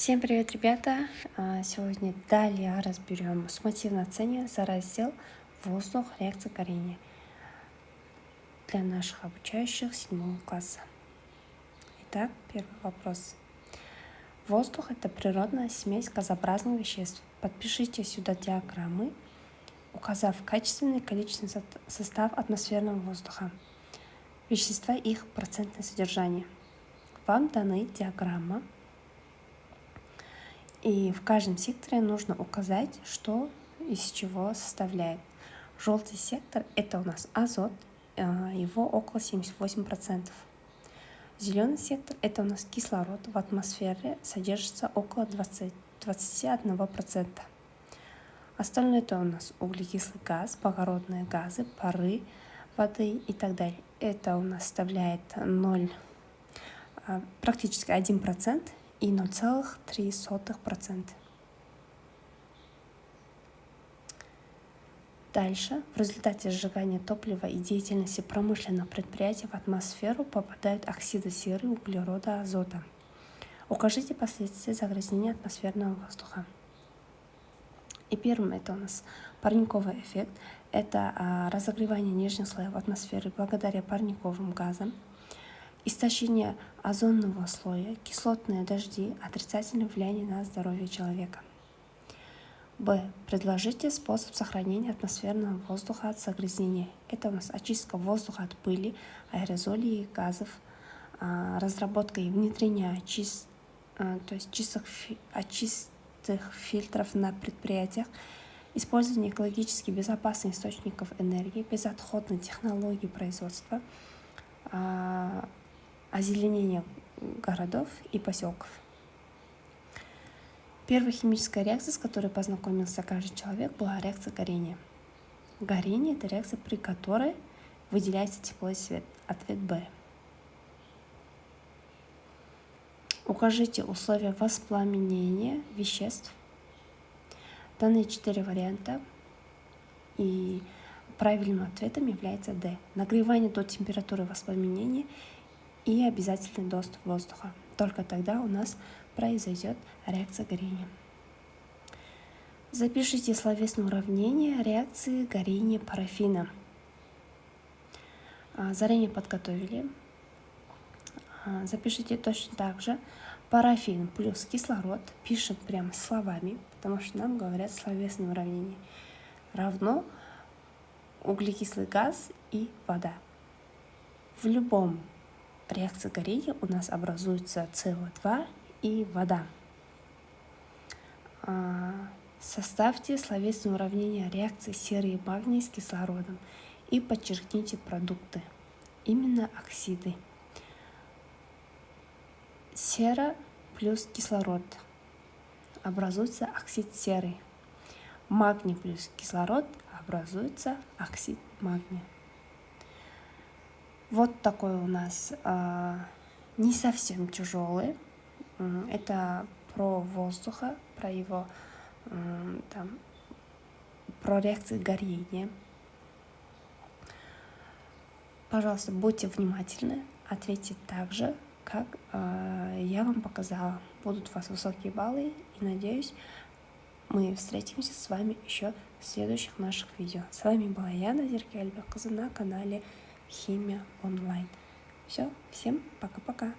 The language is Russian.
Всем привет, ребята! Сегодня далее разберем суммативное оценивание за раздел «Воздух. Реакция горения» для наших обучающих 7 класса. Итак, первый вопрос. Воздух – это природная смесь газообразных веществ. Подпишите сюда диаграммы, указав качественный и количественный состав атмосферного воздуха, вещества и их процентное содержание. Вам даны диаграмма. И в каждом секторе нужно указать, что из чего составляет. Желтый сектор – это у нас азот, его около 78%. Зеленый сектор – это у нас кислород, в атмосфере содержится около 21%. Остальное – это у нас углекислый газ, благородные газы, пары воды и так далее. Это у нас составляет практически 1%. И 0,3%. Дальше, в результате сжигания топлива и деятельности промышленных предприятий в атмосферу попадают оксиды серы, углерода, азота. Укажите последствия загрязнения атмосферного воздуха. И первым это у нас парниковый эффект. Это разогревание нижних слоев атмосферы благодаря парниковым газам. Истощение озонного слоя, кислотные дожди, отрицательное влияние на здоровье человека. Б. Предложите способ сохранения атмосферного воздуха от загрязнения. Это у нас очистка воздуха от пыли, аэрозолей и газов, разработка и внедрение чистых фильтров на предприятиях, использование экологически безопасных источников энергии, безотходной технологии производства, озеленение городов и поселков. Первая химическая реакция, с которой познакомился каждый человек, была реакция горения. Горение – это реакция, при которой выделяется тепло и свет. Ответ Б. Укажите условия воспламенения веществ. Данные 4 варианта, и правильным ответом является Д. Нагревание до температуры воспламенения и обязательный доступ воздуха. Только тогда у нас произойдет реакция горения. Запишите словесное уравнение реакции горения парафина. Заранее подготовили. Запишите точно так же. Парафин плюс кислород. Пишем прямо словами, потому что нам говорят словесное уравнение. Равно углекислый газ и вода. В любом реакции горения у нас образуется СО2 и вода. Составьте словесное уравнение реакции серы и магния с кислородом и подчеркните продукты, именно оксиды. Сера плюс кислород образуется оксид серы. Магний плюс кислород образуется оксид магния. Вот такой у нас не совсем тяжелый. Это про воздуха, про его про реакции горения. Пожалуйста, будьте внимательны, ответьте так же, как я вам показала. Будут у вас высокие баллы, и надеюсь, мы встретимся с вами еще в следующих наших видео. С вами была я, Назирке Альбекызы, на канале Химия онлайн. Все, всем пока-пока.